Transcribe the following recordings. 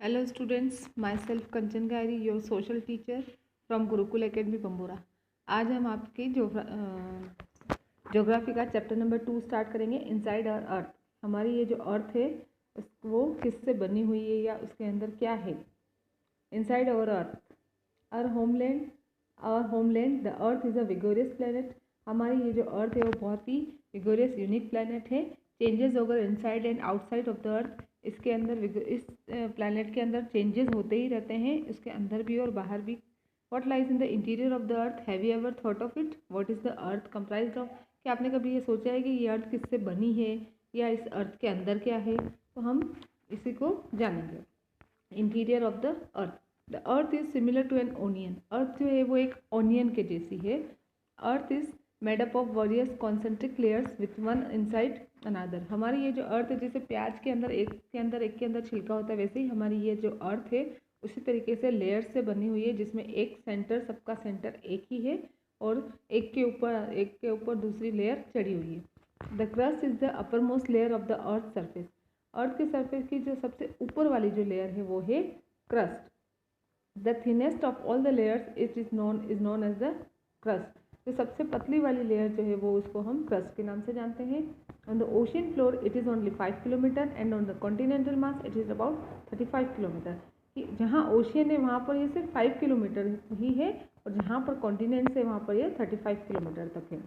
Hello students, myself Kanchan Gairi, your social teacher from Gurukul Academy Bambura। आज हम आपकी geography का chapter number 2 start करेंगे। Inside our अर्थ, हमारी ये जो अर्थ है वो किससे बनी हुई है या उसके अंदर क्या है। Inside our earth, our homeland the earth is a vigorous planet. हमारी ये जो अर्थ है वो बहुत ही विगोरियस यूनिक प्लैनेट है। Changes over inside and outside of the earth, इसके अंदर इस प्लैनेट के अंदर चेंजेस होते ही रहते हैं, इसके अंदर भी और बाहर भी। What lies in the interior of the earth, have you ever thought of it? What is the earth comprised of? क्या आपने कभी ये सोचा है कि ये अर्थ किससे बनी है या इस अर्थ के अंदर क्या है? तो हम इसी को जानेंगे। Interior of the earth is similar to an onion. Earth जो है वो एक ओनियन के जैसी है। Earth is made up of various concentric layers with one inside another. हमारी ये जो अर्थ है, जैसे प्याज के अंदर एक के अंदर छिलका होता है, वैसे ही हमारी ये जो अर्थ है उसी तरीके से लेयर्स से बनी हुई है, जिसमें एक सेंटर, सबका सेंटर एक ही है और एक के ऊपर दूसरी लेयर चढ़ी हुई है। The crust is the upper most layer of the earth surface. Earth के सरफेस की जो सबसे ऊपर वाली जो लेयर है वो है crust. The thinnest of all the layers it is known as the crust. जो सबसे पतली वाली लेयर जो है वो उसको हम क्रस्ट के नाम से जानते हैं। On the ocean floor it is only 5 kilometre and on the continental mass it is about 35 kilometre. कि जहाँ ओशियन है वहाँ पर ये सिर्फ 5 किलोमीटर ही है और जहाँ पर कॉन्टिनेंट्स है वहाँ पर ये 35 किलोमीटर तक है।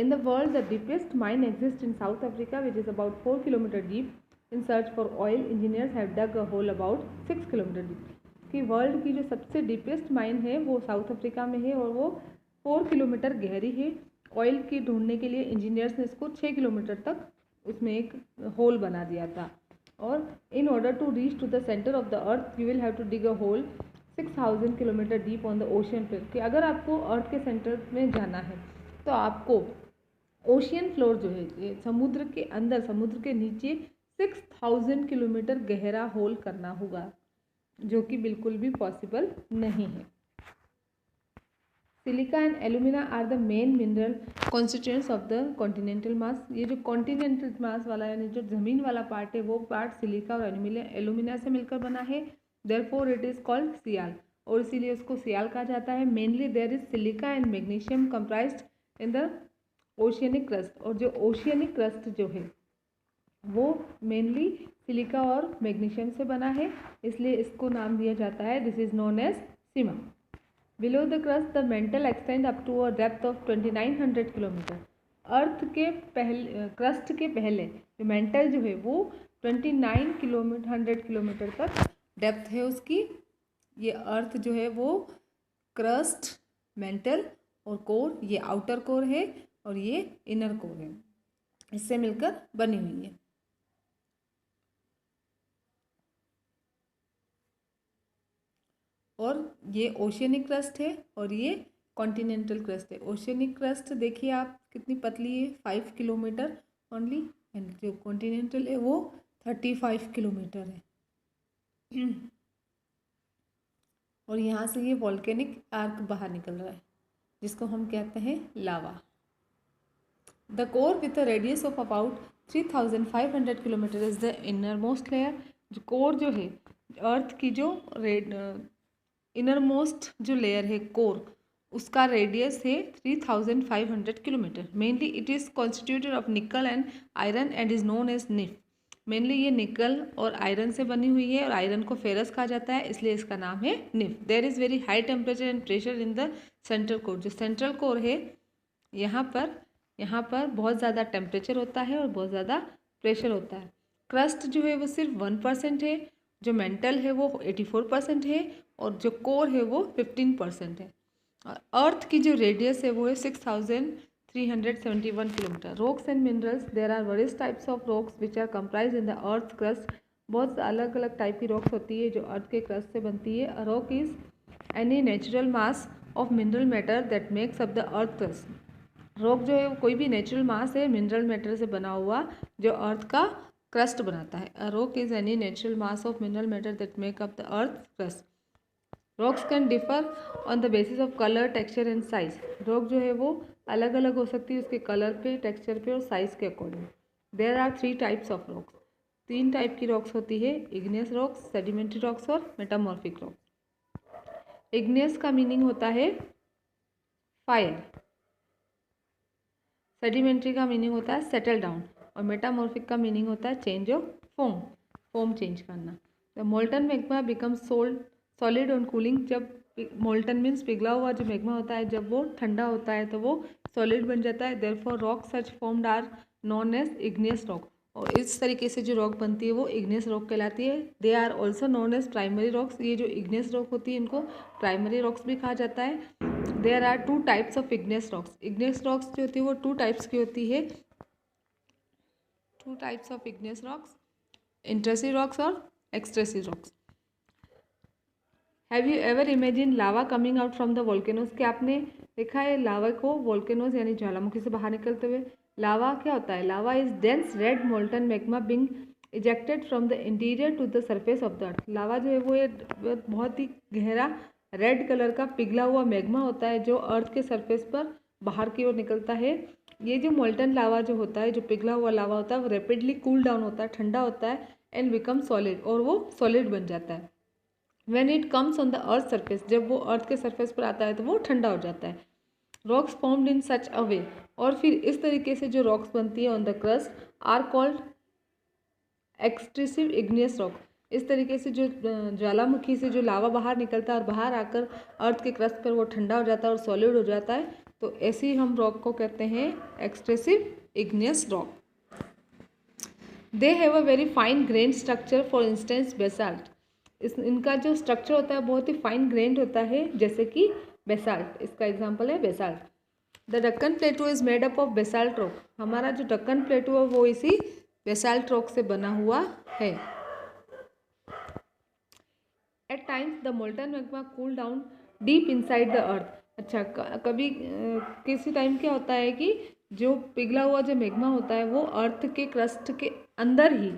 In the world, the deepest mine exists in South Africa, which is about 4 kilometer deep. In search for oil, engineers have dug a hole about 6 kilometer deep. कि वर्ल्ड की जो सबसे डीपेस्ट माइन है वो south Africa में है और वो 4 किलोमीटर गहरी है। ऑयल की ढूंढने के लिए इंजीनियर्स ने इसको 6 किलोमीटर तक उसमें एक होल बना दिया था। और in order to reach to the centre of the earth you will have to dig a hole 6000 kilometre deep on the ocean plate. कि अगर आपको अर्थ के सेंटर में जाना है तो आपको ओशियन फ्लोर जो है समुद्र के अंदर, समुद्र के नीचे 6000 किलोमीटर गहरा होल करना होगा, जो कि बिल्कुल भी पॉसिबल नहीं है। Silica and alumina are the main mineral constituents of the continental mass. ये जो कॉन्टिनेंटल मास वाला यानी जो जमीन वाला पार्ट है वो पार्ट सिलिका और एल्यूमिना से मिलकर बना है। Therefore it is called sial, और इसीलिए उसको सियाल कहा जाता है। Mainly there is silica and magnesium comprised in the oceanic crust. और जो ओशियनिक क्रस्ट जो है वो मेनली सिलिका और मैग्नीशियम से बना है, इसलिए इसको नाम दिया जाता है, this is known as sima. Below the crust the mantle extend up to a depth of 2900 kilometre. Earth के पहले, क्रस्ट के पहले जो मेंटल जो है वो 2900 किलोमीटर तक डेप्थ है उसकी। ये अर्थ जो है वो क्रस्ट, मेंटल और कोर, ये आउटर कोर है और ये इनर कोर है, इससे मिलकर बनी हुई है। और ये ओशियनिक क्रस्ट है और ये कॉन्टिनेंटल क्रस्ट है। ओशियनिक क्रस्ट देखिए आप कितनी पतली है, 5 किलोमीटर ओनली, एंड जो कॉन्टिनेंटल है वो 35 किलोमीटर है। और यहाँ से ये वॉल्केनिक आर्क बाहर निकल रहा है, जिसको हम कहते हैं lava. The core with a radius of about 3500 kilometre is the inner most layer. जो कोर जो है अर्थ की जो इनर मोस्ट जो लेयर है कोर, उसका रेडियस है 3500 kilometre. Mainly it is constituted of nickel and iron and is known as nife. मेनली ये निकल और आयरन से बनी हुई है और आयरन को फेरस कहा जाता है, इसलिए इसका नाम है nife. There is very high temperature and pressure in the central core. जो सेंट्रल कोर है यहाँ पर बहुत ज़्यादा टेम्परेचर होता है और बहुत ज़्यादा प्रेशर होता है। क्रस्ट जो है वो सिर्फ 1% है, जो मेंटल है वो 84% है और जो कोर है वो 15% है। अर्थ की जो रेडियस है वो है 6371 kilometre. Rocks and minerals, there are various types of rocks which are comprise in the earth crust. बहुत अलग अलग टाइप की रॉक्स होती है जो अर्थ के क्रस्ट से बनती है। Rock is any natural mass of mineral matter that makes up the earth crust. Rock जो है वो कोई भी नेचुरल मास है मिनरल मैटर से बना हुआ जो अर्थ का क्रस्ट बनाता है। A rock is any natural mass of mineral matter that make up the earth crust. Rocks can differ on the basis of colour, texture and size. Rock जो है वो अलग अलग हो सकती है उसके कलर पे, टेक्सचर पे और साइज के according. There are 3 types of rocks. 3 type की रॉक्स होती है, इग्नियस रॉक्स, सेडिमेंट्री रॉक्स और मेटामॉर्फिक रॉक्स। इग्नियस का मीनिंग होता है फायर, सेडिमेंट्री का मीनिंग होता है सेटल डाउन और मेटामॉर्फिक का मीनिंग होता है चेंज ऑफ फॉर्म चेंज करना। The molten magma become solid on cooling, जब मोल्टन मीन्स पिघला हुआ जो मैग्मा होता है, जब वो ठंडा होता है तो वो सॉलिड बन जाता है। Therefore rock such formed are known as igneous rock, और इस तरीके से जो रॉक बनती है वो इग्नियस रॉक कहलाती है। They are also known as primary rocks, ये जो इग्नियस रॉक होती है इनको प्राइमरी रॉक्स भी कहा जाता है। There are 2 types of igneous rocks, igneous rocks जो होती है वो 2 टाइप्स की होती है। 2 types of igneous rocks, intrusive rocks और extrusive rocks. Have you ever imagine lava coming out from the volcanoes, क्या आपने देखा है लावा को वोल्केनोज यानी ज्वालामुखी से बाहर निकलते हुए? लावा क्या होता है? Lava is dense red molten magma being ejected from the interior to the surface of the earth. Lava जो है वो एक बहुत ही गहरा रेड कलर का पिघला हुआ मैग्मा होता है जो अर्थ के सरफेस पर बाहर की ओर निकलता है। ये जो मोल्टन लावा जो होता है, जो पिघला हुआ लावा होता है, वो रैपिडली कूल डाउन होता है, ठंडा होता है, एंड बिकम सॉलिड, और वो सॉलिड बन जाता है। When it comes on the earth surface, जब वो अर्थ के सरफेस पर आता है तो वो ठंडा हो जाता है। रॉक्स फॉर्म्ड इन सच अ वे, और फिर इस तरीके से जो रॉक्स बनती है on the crust are called extrusive igneous rock. इस तरीके से जो ज्वालामुखी से जो लावा बाहर निकलता है और बाहर आकर अर्थ के क्रस्ट पर वो ठंडा हो जाता है और सॉलिड हो जाता है, तो ऐसे ही हम रॉक को कहते हैं extrusive igneous rock. They have a very fine grain structure, for instance basalt. इनका जो स्ट्रक्चर होता है बहुत ही फाइन ग्रेन्ड होता है, जैसे कि बेसाल्ट, इसका एग्जांपल है basalt. The Deccan प्लेटू is made up of basalt rock, हमारा जो डक्कन प्लेटू है वो इसी बेसाल्ट रॉक से बना हुआ है। At times the molten magma cool down deep inside the earth. अच्छा, कभी किसी टाइम क्या होता है कि जो पिघला हुआ जो मैग्मा होता है वो अर्थ के क्रस्ट के अंदर ही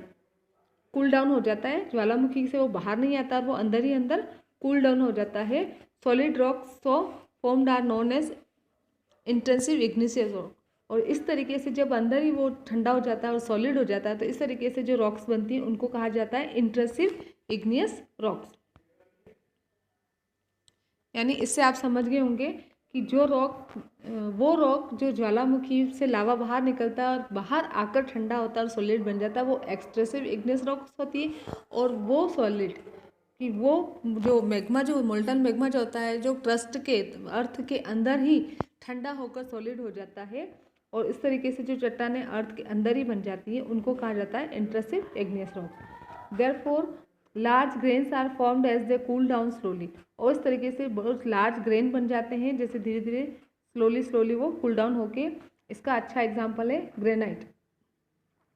कूल डाउन हो जाता है, ज्वालामुखी से वो बाहर नहीं आता, वो अंदर ही अंदर कूल डाउन हो जाता है। Solid rocks so formed are known as intensive igneous rock, और इस तरीके से जब अंदर ही वो ठंडा हो जाता है और सॉलिड हो जाता है तो इस तरीके से जो रॉक्स बनती हैं उनको कहा जाता है इंटेंसिव इग्नियस रॉक्स। यानी इससे आप समझ गए होंगे कि जो रॉक वो रॉक जो ज्वालामुखी से लावा बाहर निकलता है और बाहर आकर ठंडा होता है और सॉलिड बन जाता है वो एक्सट्रेसिव इग्नियस रॉक्स होती है, और वो सॉलिड कि वो जो मैग्मा जो मोल्टन मैग्मा जो होता है जो क्रस्ट के अर्थ के अंदर ही ठंडा होकर सॉलिड हो जाता है, और इस तरीके से जो चट्टानें अर्थ के अंदर ही बन जाती है उनको कहा जाता है intensive igneous rocks. Therefore large grains are formed as they cool down slowly, और इस तरीके से बहुत लार्ज ग्रेन बन जाते हैं जैसे धीरे धीरे स्लोली वो कूल डाउन होके। इसका अच्छा एग्जांपल है ग्रेनाइट,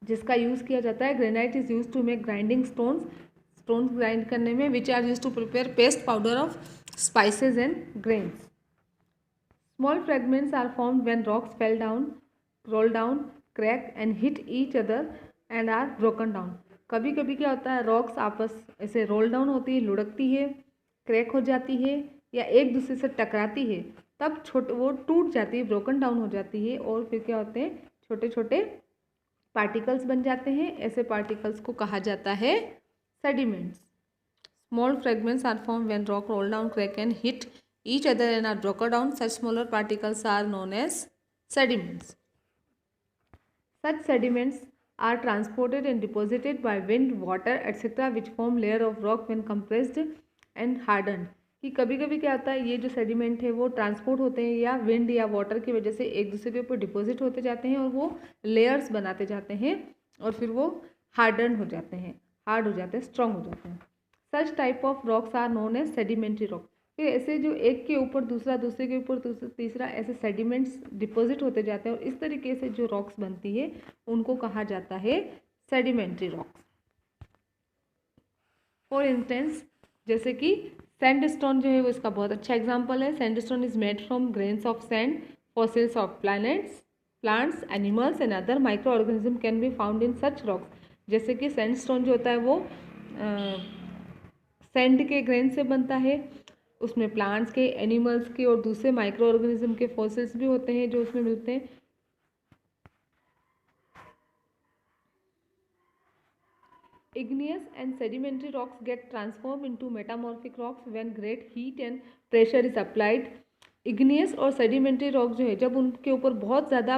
जिसका यूज़ किया जाता है। Granite is use to make grinding stones grind करने में, which are use to prepare paste powder of spices and grains. Small fragments are formed when rocks fell down, roll down, crack and hit each other and are broken down. कभी कभी क्या होता है, rocks आपस ऐसे roll down होती है, लुढ़कती है, क्रैक हो जाती है या एक दूसरे से टकराती है, तब वो टूट जाती है, ब्रोकन डाउन हो जाती है, और फिर क्या होते हैं छोटे छोटे पार्टिकल्स बन जाते हैं। ऐसे पार्टिकल्स को कहा जाता है sediments. Small fragments are form when rock roll down, crack and hit each other and are broken down. Such smaller particles are known as sediments. Such sediments are transported and deposited by wind, water etc. which form layer of rock when compressed and hardened। कि कभी कभी क्या होता है, ये जो sediment है वो ट्रांसपोर्ट होते हैं या विंड या वाटर की वजह से एक दूसरे के ऊपर डिपॉजिट होते जाते हैं और वो लेयर्स बनाते जाते हैं और फिर वो हार्डन हो जाते हैं, हार्ड हो जाते हैं, स्ट्रॉन्ग हो जाते हैं। Such type of rocks are known as sedimentary rock. फिर ऐसे जो एक के ऊपर दूसरा, दूसरे के ऊपर तीसरा, ऐसे सेडिमेंट्स डिपॉजिट होते जाते हैं और इस तरीके से जो रॉक्स बनती है उनको कहा जाता है सेडिमेंट्री रॉक्स। फॉर इंस्टेंस, जैसे कि सैंडस्टोन जो है वो इसका बहुत अच्छा एग्जांपल है। Sandstone is made from grains of sand, fossils of plants, animals and other micro organism can be found in such rocks. जैसे कि सैंडस्टोन जो होता है वो सैंड के ग्रेन से बनता है, उसमें प्लांट्स के, एनिमल्स के और दूसरे माइक्रो ऑर्गेनिज्म के फॉसिल्स भी होते हैं जो उसमें मिलते हैं। Igneous and sedimentary rocks get transformed into metamorphic rocks when great heat and pressure is applied. Igneous और sedimentary rock जो है, जब उनके ऊपर बहुत ज़्यादा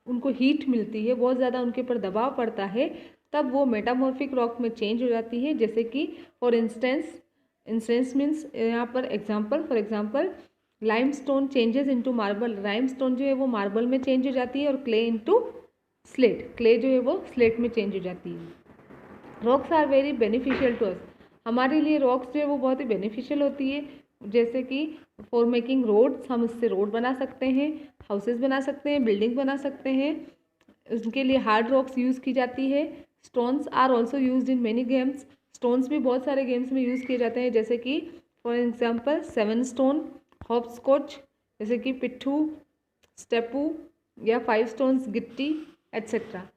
उनको हीट मिलती है, बहुत ज़्यादा उनके ऊपर दबाव पड़ता है, तब वो मेटामॉर्फिक रॉक में चेंज हो जाती है. जैसे कि फॉर इंस्टेंस मीन्स यहाँ पर for example limestone changes into marble. Limestone जो है वो मार्बल में चेंज हो जाती है और क्ले इनटू स्लेट. क्ले जो है वो स्लेट में चेंज हो जाती है. Rocks are very beneficial to us. हमारे लिए रॉक्स जो है वो बहुत ही बेनिफिशियल होती है. जैसे कि फॉर मेकिंग रोड्स, हम इससे रोड बना सकते हैं, हाउसेस बना सकते हैं, बिल्डिंग बना सकते हैं. उसके लिए हार्ड रॉक्स यूज़ की जाती है. Stones are also use in many games. Stones भी बहुत सारे गेम्स में यूज़ किए जाते हैं. जैसे कि for example 7 stone, hopscotch, जैसे कि पिट्ठू, स्टेपू, या 5 स्टोन्स गिट्टी एट्सेट्रा.